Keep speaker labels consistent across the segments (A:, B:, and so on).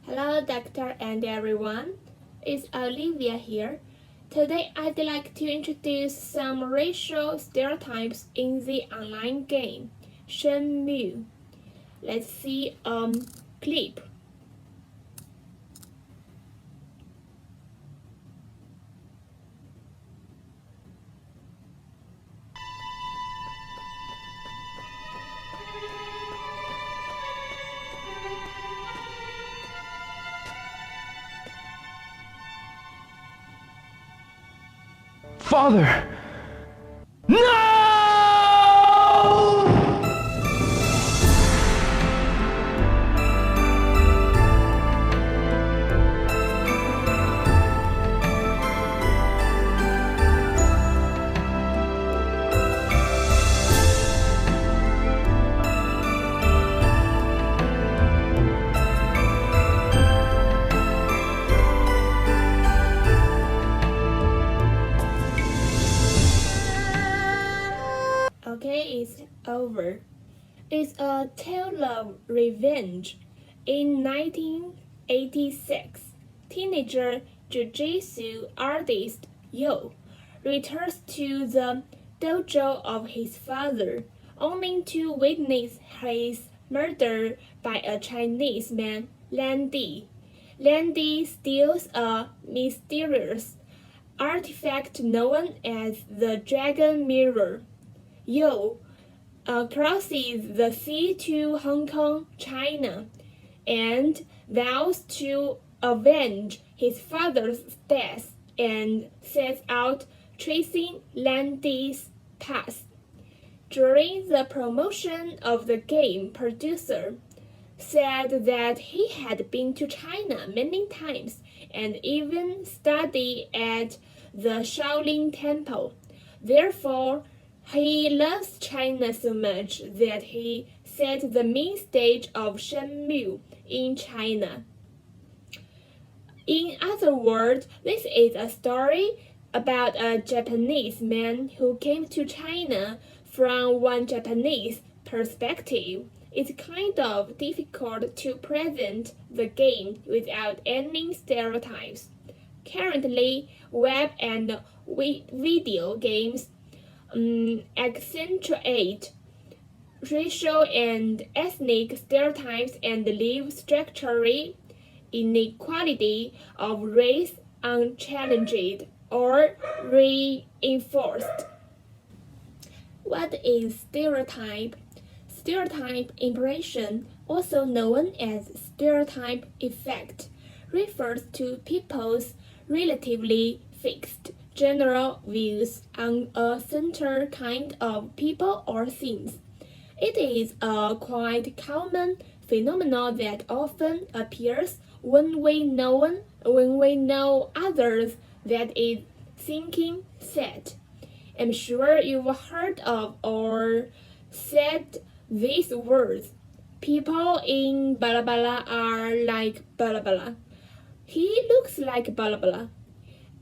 A: Hello, doctor and everyone. It's Olivia here. Today, I'd like to introduce some racial stereotypes in the online game, Shenmue. Let's see clip.
B: Father! No!
A: Okay, it's over. It's a tale of revenge. In 1986, teenager jiu-jitsu artist Yo returns to the dojo of his father, only to witness his murder by a Chinese man, Landy. Landy steals a mysterious artifact known as the Dragon Mirror. Yo crosses the sea to Hong Kong, China, and vows to avenge his father's death and sets out tracing Landy's past. During the promotion of the game, producer said that he had been to China many times and even studied at the Shaolin Temple. Therefore, he loves China so much that he set the main stage of Shenmue in China. In other words, this is a story about a Japanese man who came to China from one Japanese perspective. It's kind of difficult to present the game without any stereotypes. Currently, web and video games accentuate racial and ethnic stereotypes and leave structural inequality of race unchallenged or reinforced. What is stereotype? Stereotype impression, also known as stereotype effect, refers to people's relatively fixed general views on a certain kind of people or things. It is a quite common phenomenon that often appears when we know others that is thinking set. I'm sure you've heard of or said these words. People in blah blah are like blah blah. He looks like blah blah.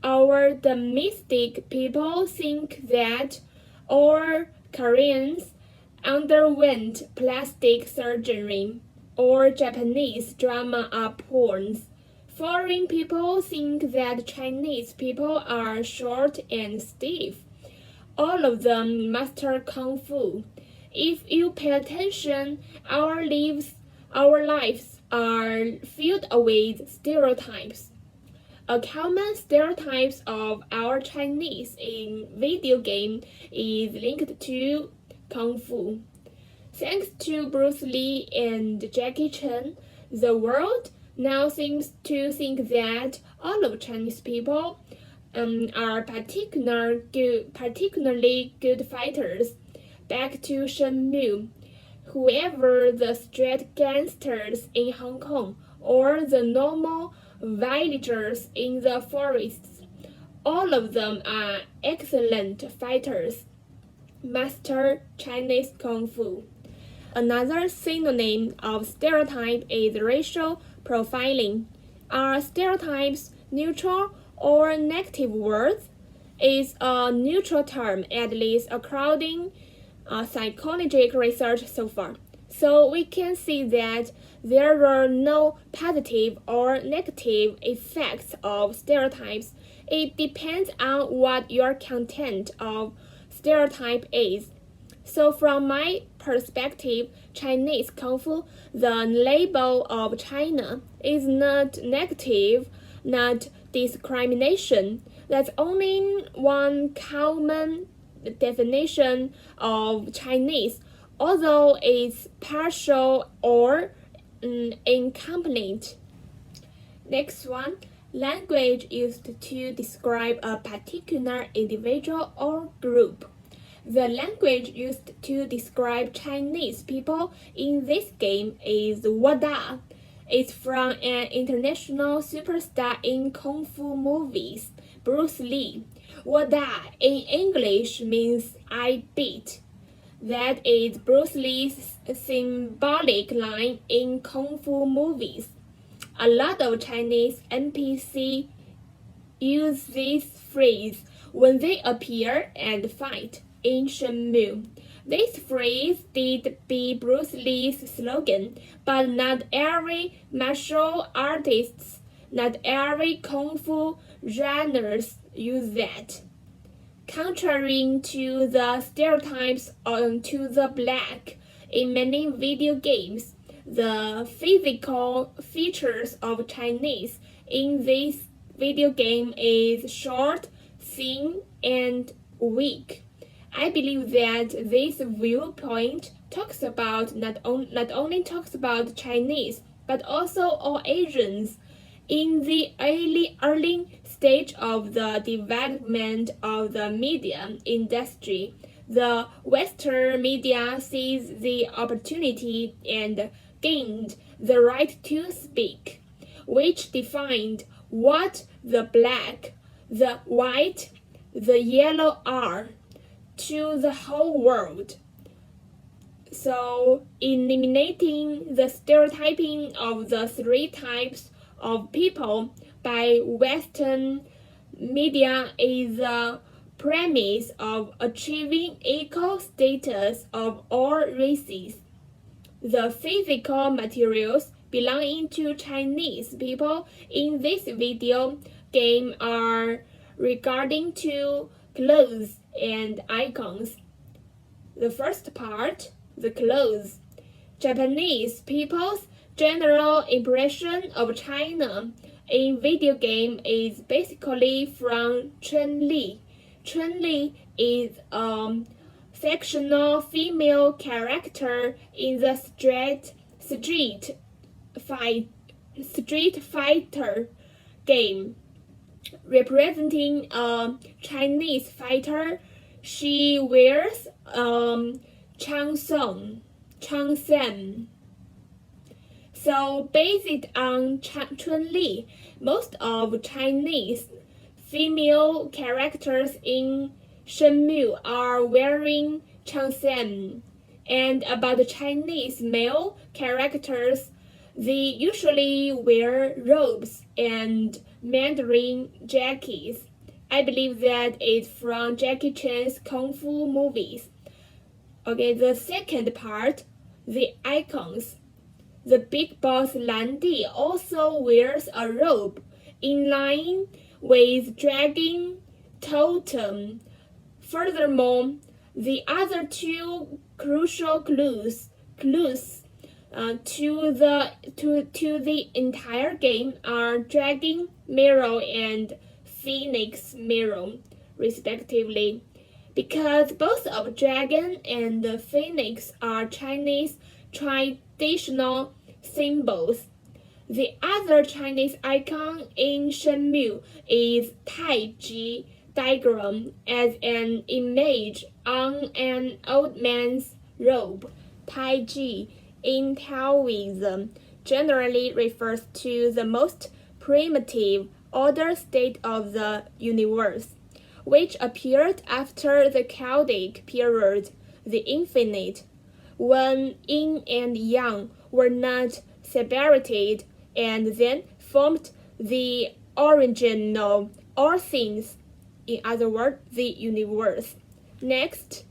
A: Our domestic people think that all Koreans underwent plastic surgery, or Japanese drama are porns. Foreign people think that Chinese people are short and stiff. All of them master kung fu. If you pay attention, our lives are filled with stereotypes. A common stereotype of our Chinese in video game is linked to Kung Fu. Thanks to Bruce Lee and Jackie Chan, the world now seems to think that all of Chinese people are particularly good fighters. Back to Shenmue. Whoever the street gangsters in Hong Kong or the normal villagers in the forests, all of them are excellent fighters. Master Chinese Kung Fu. Another synonym of stereotype is racial profiling. Are stereotypes neutral or negative words? Is a neutral term, at least according psychological research so far. So we can see that there are no positive or negative effects of stereotypes. It depends on what your content of stereotype is. So from my perspective, Chinese Kung Fu, the label of China, is not negative, not discrimination. That's only one common definition of Chinese, although it's partial or incomplete. Next one, language used to describe a particular individual or group. The language used to describe Chinese people in this game is Wada. It's from an international superstar in Kung Fu movies, Bruce Lee. Wada in English means I beat. That is Bruce Lee's symbolic line in Kung Fu movies. A lot of Chinese NPC use this phrase when they appear and fight in Shenmue. This phrase did be Bruce Lee's slogan, but not every martial artists, not every Kung Fu genres use that. Contrary to the stereotypes to the black in many video games, the physical features of Chinese in this video game is short, thin, and weak. I believe that this viewpoint talks about not only talks about Chinese, but also all Asians. In the early stage of the development of the media industry, the Western media seized the opportunity and gained the right to speak, which defined what the black, the white, the yellow are to the whole world. So, eliminating the stereotyping of the three types of people by Western media is the premise of achieving equal status of all races. The physical materials belonging to Chinese people in this video game are regarding to clothes and icons. The first part, the clothes. Japanese people's general impression of China in video game is basically from Chun-Li. Chun-Li is a fictional female character in the Street Fighter game. Representing a Chinese fighter, she wears Changsen. So based on Chun-Li, most of Chinese female characters in Shenmue are wearing Changsen. And about the Chinese male characters, they usually wear robes and Mandarin jackets. I believe that it's from Jackie Chan's Kung Fu movies. Okay, the second part, the icons. The big boss Lan Di also wears a robe in line with Dragon Totem. Furthermore, the other two crucial clues to the entire game are Dragon Mirror and Phoenix Mirror, respectively, because both of Dragon and the Phoenix are Chinese traditional symbols. The other Chinese icon in Shenmue is Taiji diagram as an image on an old man's robe. Taiji in Taoism generally refers to the most primitive order state of the universe, which appeared after the Celtic period, the infinite, when yin and yang were not separated and then formed the original all things, in other words, the universe. Next,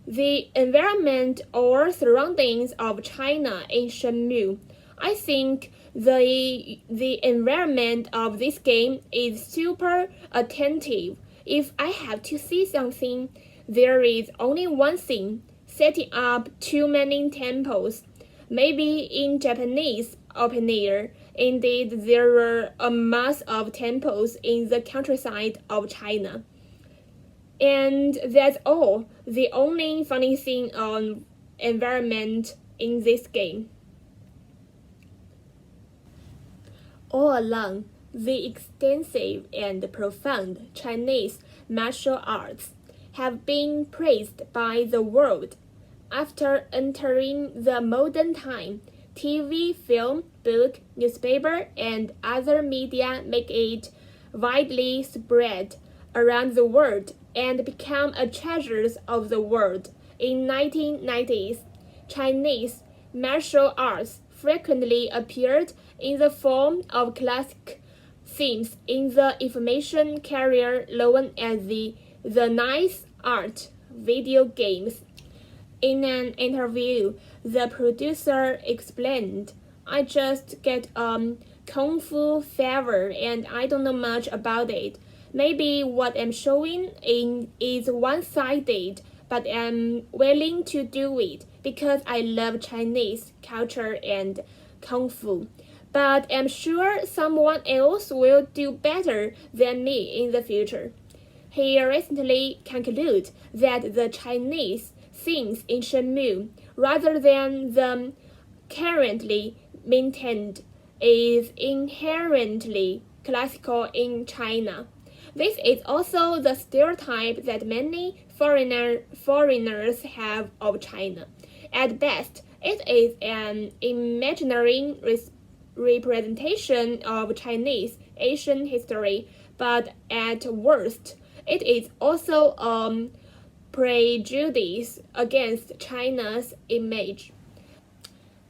A: the environment or surroundings of China in Shenmue I think the environment of this game is super attentive. If I have to see something, there is only one thing: setting up too many temples. Maybe in Japanese open air, indeed there were a mass of temples in the countryside of China. And that's all. The only funny thing on environment in this game. All along, the extensive and profound Chinese martial arts have been praised by the world. After entering the modern time, TV, film, book, newspaper, and other media make it widely spread around the world and become a treasure of the world. In 1990s, Chinese martial arts frequently appeared in the form of classic themes in the information carrier known as the Nice Art video games. In an interview, the producer explained, I just get kung fu fever and I don't know much about it. Maybe what I'm showing in is one-sided, but I'm willing to do it because I love Chinese culture and kung fu. But I'm sure someone else will do better than me in the future. He recently concluded that the Chinese things in Shenmue, rather than the currently maintained, is inherently classical in China. This is also the stereotype that many foreigners have of China. At best, it is an imaginary representation of Chinese Asian history, but at worst, it is also a prejudice against China's image.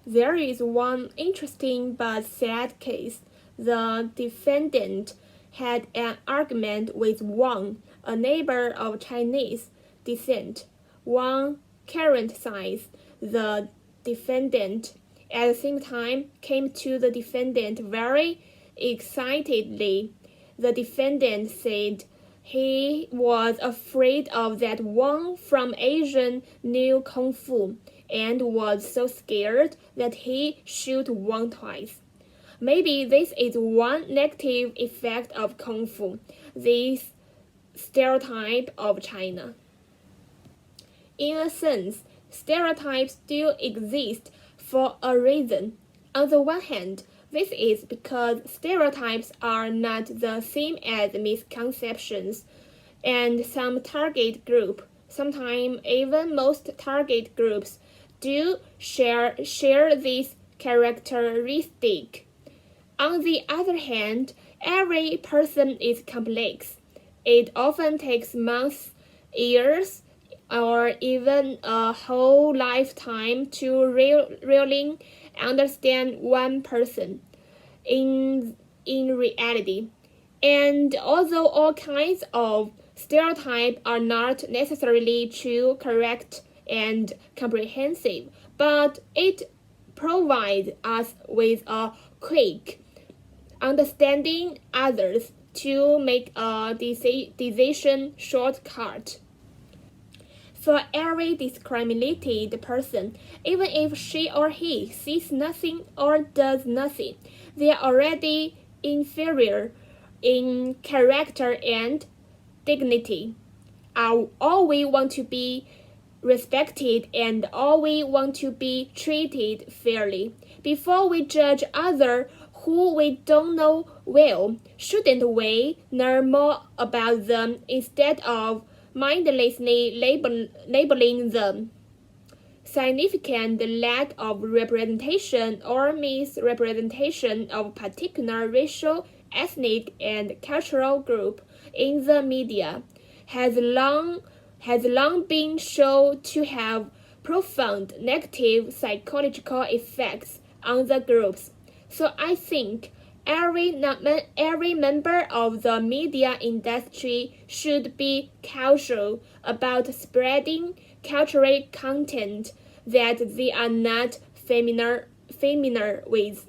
A: There is one interesting but sad case. The defendant had an argument with Wang, a neighbor of Chinese descent. Wang criticized the defendant. At the same time, came to the defendant very excitedly. The defendant said he was afraid of that Wang from Asia knew Kung Fu and was so scared that he shoot Wang twice. Maybe this is one negative effect of Kung Fu, this stereotype of China. In a sense, stereotypes still exist for a reason. On the one hand, this is because stereotypes are not the same as misconceptions, and some target group, sometimes even most target groups, do share this characteristic. On the other hand, every person is complex. It often takes months, years, or even a whole lifetime to really understand one person in reality. And although all kinds of stereotypes are not necessarily true, correct, and comprehensive, but it provides us with a quick understanding others to make a decision shortcut. For every discriminated person, even if she or he sees nothing or does nothing, they are already inferior in character and dignity. All we want to be respected and all we want to be treated fairly. Before we judge others who we don't know well, shouldn't we learn more about them instead of mindlessly labeling them? Significant lack of representation or misrepresentation of particular racial, ethnic, and cultural group in the media has long been shown to have profound negative psychological effects on the groups. So I think every member of the media industry should be cautious about spreading cultural content that they are not familiar with.